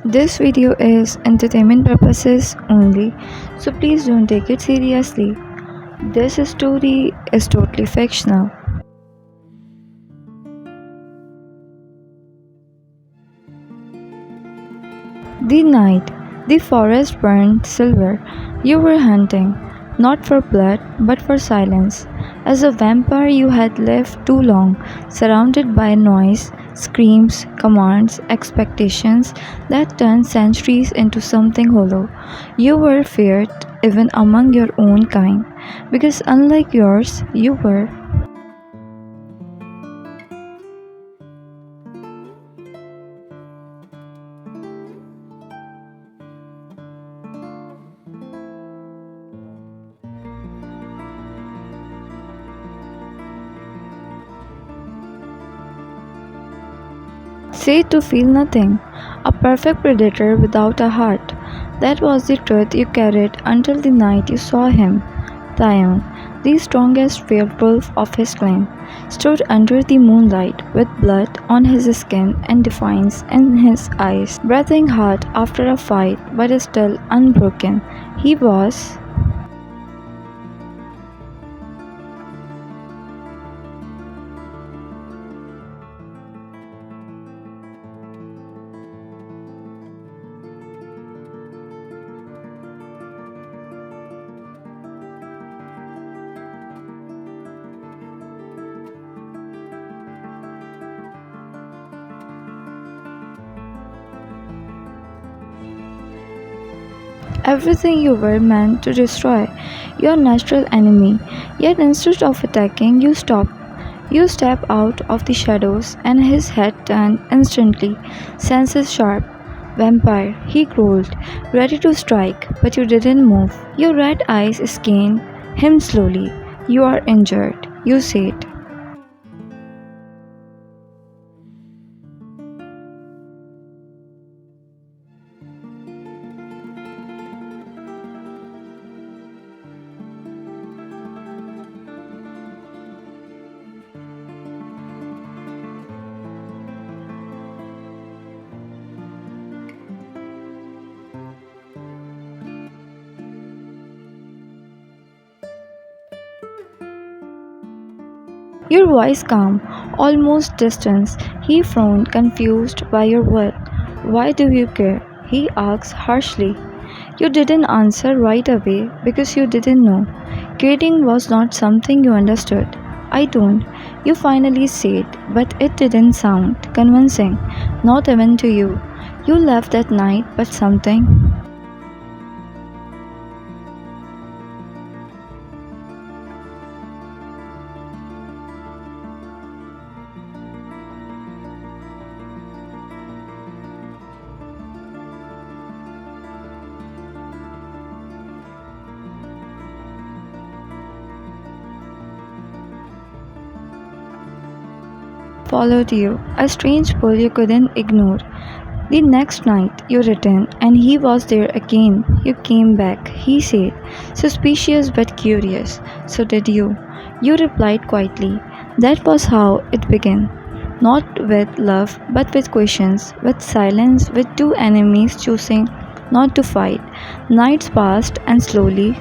This video is entertainment purposes only, so please don't take it seriously. This story is totally fictional. The night the forest burned silver, you were hunting, not for blood but for silence. As a vampire, you had lived too long, surrounded by noise, screams, commands, expectations that turned centuries into something hollow. You were feared even among your own kind, because unlike yours, you were. Said to feel nothing, a perfect predator without a heart. That was the truth you carried until the night you saw him. Taehyung, the strongest werewolf of his clan, stood under the moonlight with blood on his skin and defiance in his eyes, breathing hard after a fight but still unbroken. He was. Everything you were meant to destroy, your natural enemy. Yet instead of attacking, you stop. You step out of the shadows, and his head turned instantly, senses sharp. Vampire, he growled, ready to strike, but you didn't move. Your red eyes scanned him slowly. You are injured, you said. Your voice calm, almost distant. He frowned, confused by your word. Why do you care? He asked harshly. You didn't answer right away because you didn't know. Caring was not something you understood. I don't. You finally said, but it didn't sound convincing, not even to you. You left that night, but something. Followed you, a strange pull you couldn't ignore. The next night you returned, and he was there again. You came back, he said, suspicious but curious. So did you. You replied quietly. That was how it began. Not with love, but with questions, with silence, with two enemies choosing not to fight. Nights passed, and slowly.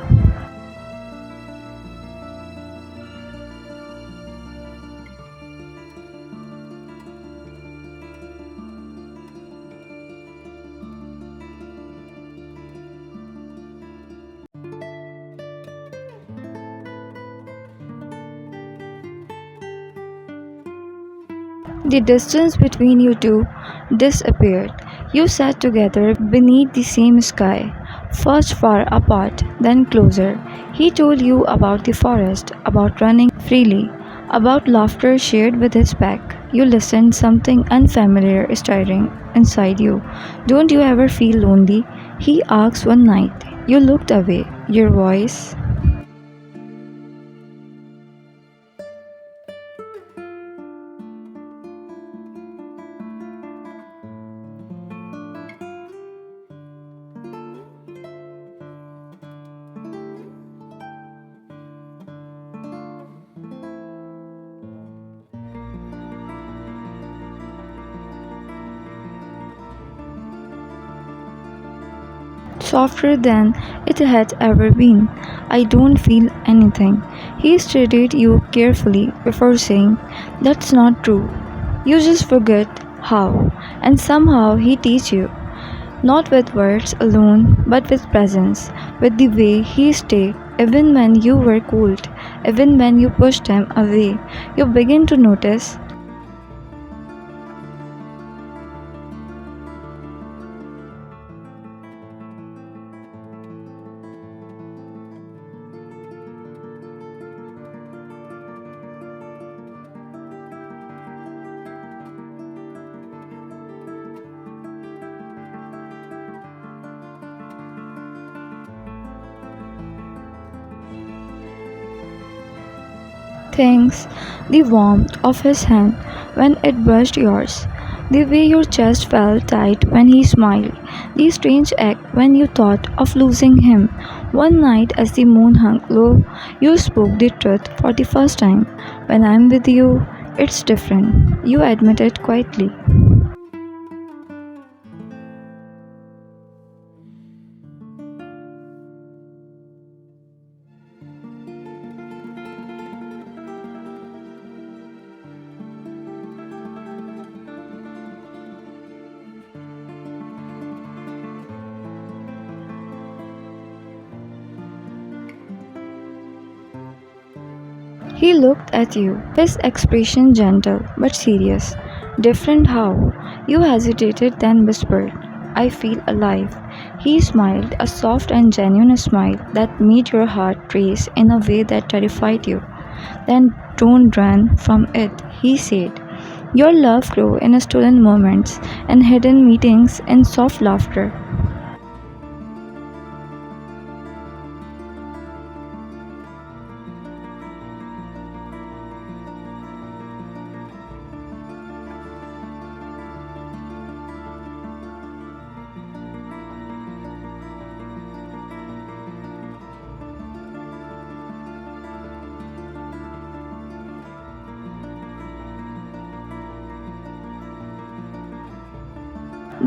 The distance between you two disappeared. You sat together beneath the same sky, first far apart, then closer. He told you about the forest, about running freely, about laughter shared with his pack. You listened, something unfamiliar stirring inside you. Don't you ever feel lonely? He asked one night. You looked away, your voice. softer than it had ever been. I don't feel anything. He studied you carefully before saying, "That's not true. You just forget how." And somehow he teach you. Not with words alone, but with presence, with the way he stayed, even when you were cold, even when you pushed him away. You begin to notice. Things, the warmth of his hand when it brushed yours, the way your chest felt tight when he smiled, the strange ache when you thought of losing him. One night, as the moon hung low, you spoke the truth for the first time. "When I'm with you, it's different," you admitted quietly. He looked at you, his expression gentle but serious. "Different how?" You hesitated, then whispered, "I feel alive." He smiled, a soft and genuine smile that made your heart race in a way that terrified you. "Then don't run from it," he said. "Your love grew in stolen moments, in hidden meetings, in soft laughter."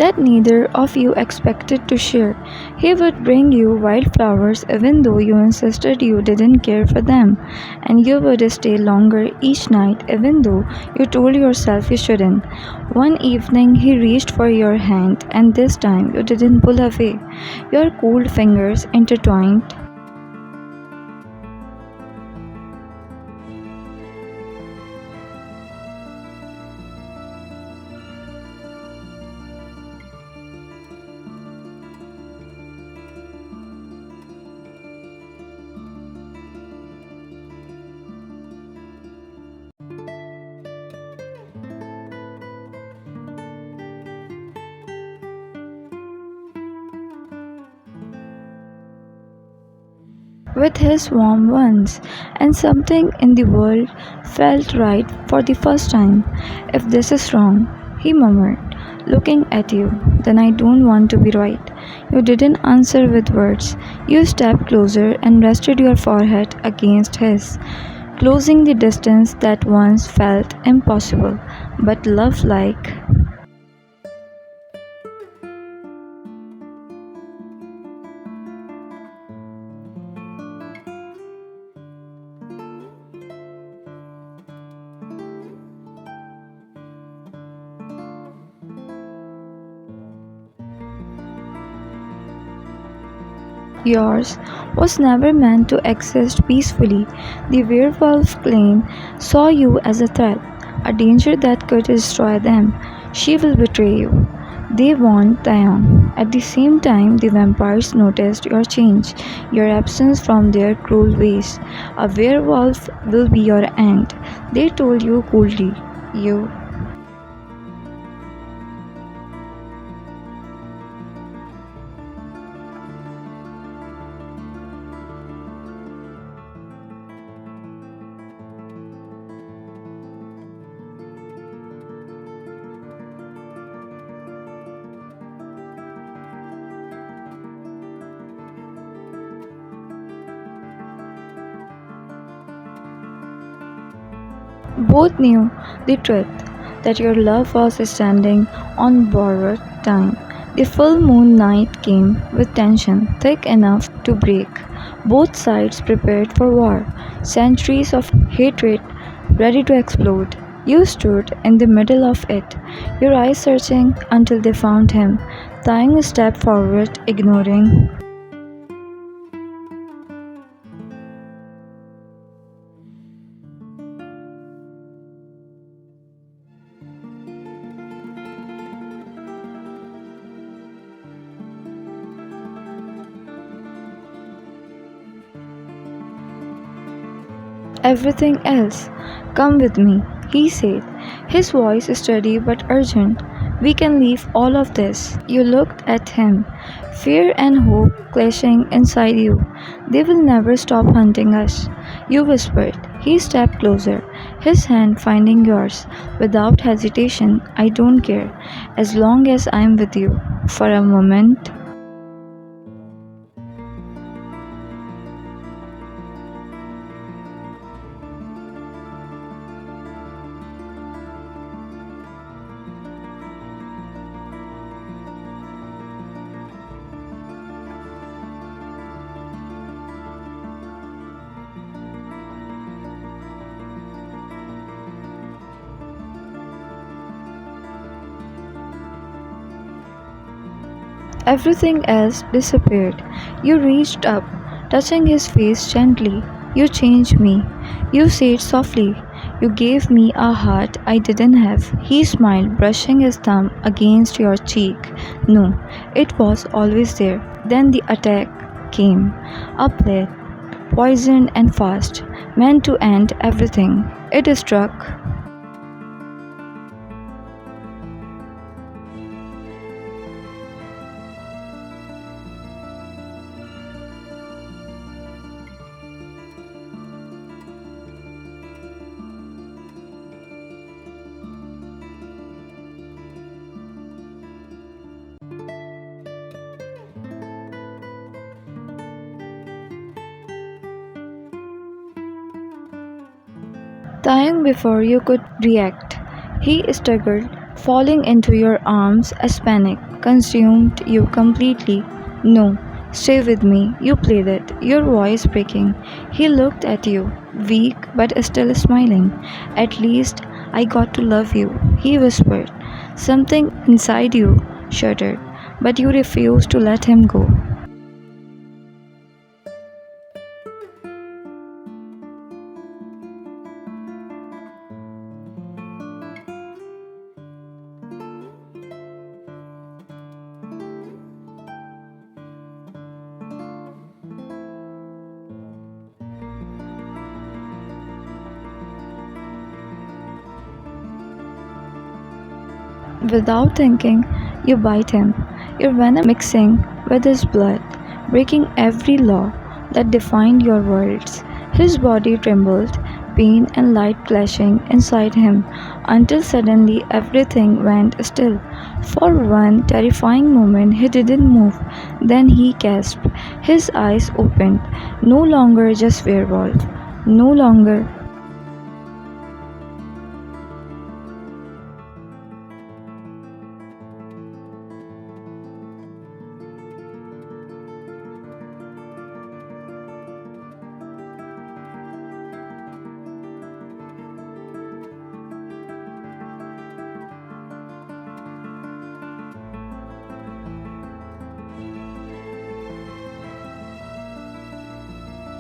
That neither of you expected to share. He would bring you wildflowers even though you insisted you didn't care for them, and you would stay longer each night even though you told yourself you shouldn't. One evening he reached for your hand, and this time you didn't pull away. Your cold fingers intertwined. With his warm ones, and something in the world felt right for the first time. "If this is wrong," he murmured, looking at you, "then I don't want to be right." You didn't answer with words. You stepped closer and rested your forehead against his, closing the distance that once felt impossible, but love like. Yours was never meant to exist peacefully. The werewolf clan saw you as a threat, a danger that could destroy them. "She will betray you," they warned Taehyung. At the same time, the vampires noticed your change, your absence from their cruel ways. "A werewolf will be your end," they told you coldly. You. Both knew the truth, that your love was standing on borrowed time, The full moon night came with tension thick enough to break. Both sides prepared for war, centuries of hatred ready to explode. You stood in the middle of it, your eyes searching until they found him, Taehyung stepped forward, ignoring everything else. Come with me, he said, his voice steady but urgent. We can leave all of this. You looked at him, fear and hope clashing inside you. They will never stop hunting us, you whispered. He stepped closer, his hand finding yours. Without hesitation, I don't care, as long as I am with you. For a moment, everything else disappeared. You reached up, touching his face gently. You changed me. You said softly. You gave me a heart I didn't have. He smiled, brushing his thumb against your cheek. No, it was always there. Then the attack came. A plague, poisoned and fast, meant to end everything. It struck. Dying before you could react, he staggered, falling into your arms as panic consumed you completely. No, stay with me, you pleaded, your voice breaking. He looked at you, weak but still smiling. At least I got to love you, he whispered. Something inside you shuddered, but you refused to let him go. Without thinking, you bite him, your venom mixing with his blood, breaking every law that defined your worlds. His body trembled, pain and light clashing inside him, until suddenly everything went still. For one terrifying moment, he didn't move. Then he gasped, his eyes opened, no longer just werewolf, no longer.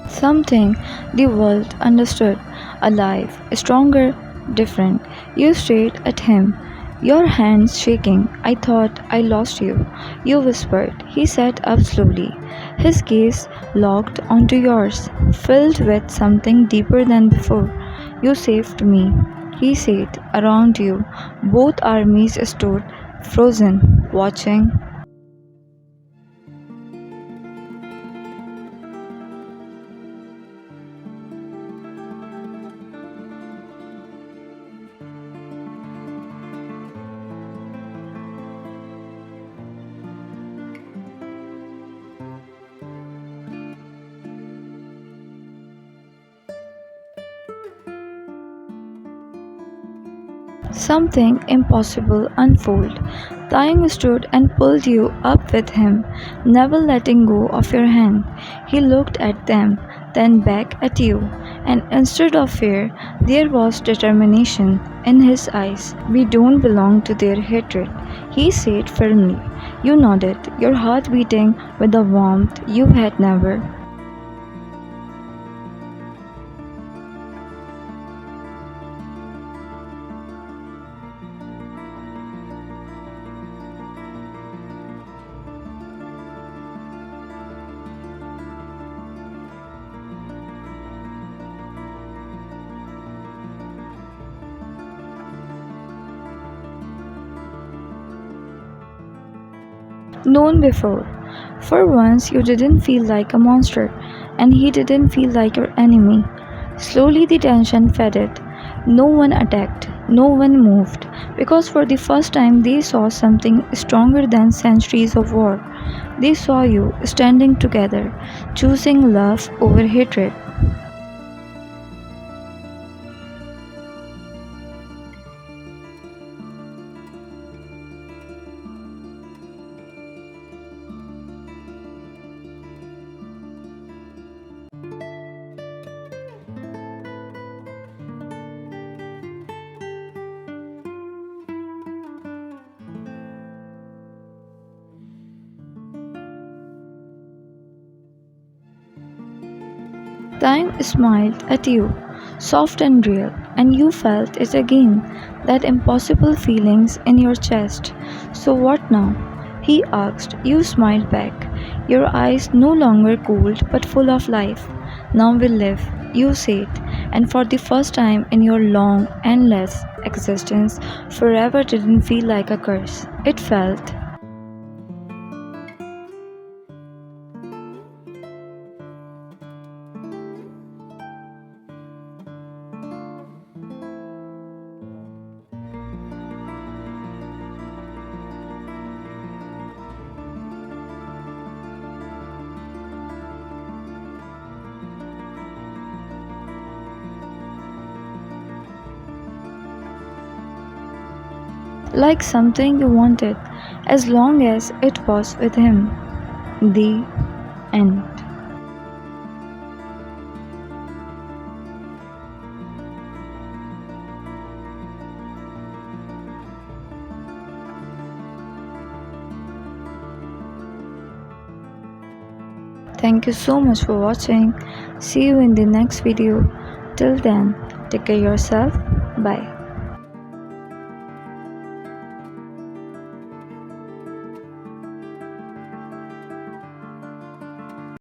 Something the world understood, alive, stronger, different. You stared at him, your hands shaking. I thought I lost you, you whispered. He sat up slowly, his gaze locked onto yours, filled with something deeper than before. You saved me, he said. Around you, both armies stood, frozen, watching. Something impossible unfolded. Taehyung stood and pulled you up with him, never letting go of your hand. He looked at them, then back at you, and instead of fear, there was determination in his eyes. We don't belong to their hatred, he said firmly. You nodded, your heart beating with a warmth you had never. Known before. For once, you didn't feel like a monster, and he didn't feel like your enemy. Slowly, the tension faded. No one attacked, no one moved, because for the first time they saw something stronger than centuries of war. They saw you standing together, choosing love over hatred. Time smiled at you, soft and real, and you felt it again, that impossible feelings in your chest. So what now? He asked. You smiled back, your eyes no longer cold but full of life. Now we live, you said, and for the first time in your long, endless existence, forever didn't feel like a curse. It felt like something you wanted, as long as it was with him. The end. Thank you so much for watching. See you in the next video. Till then, take care of yourself. Bye.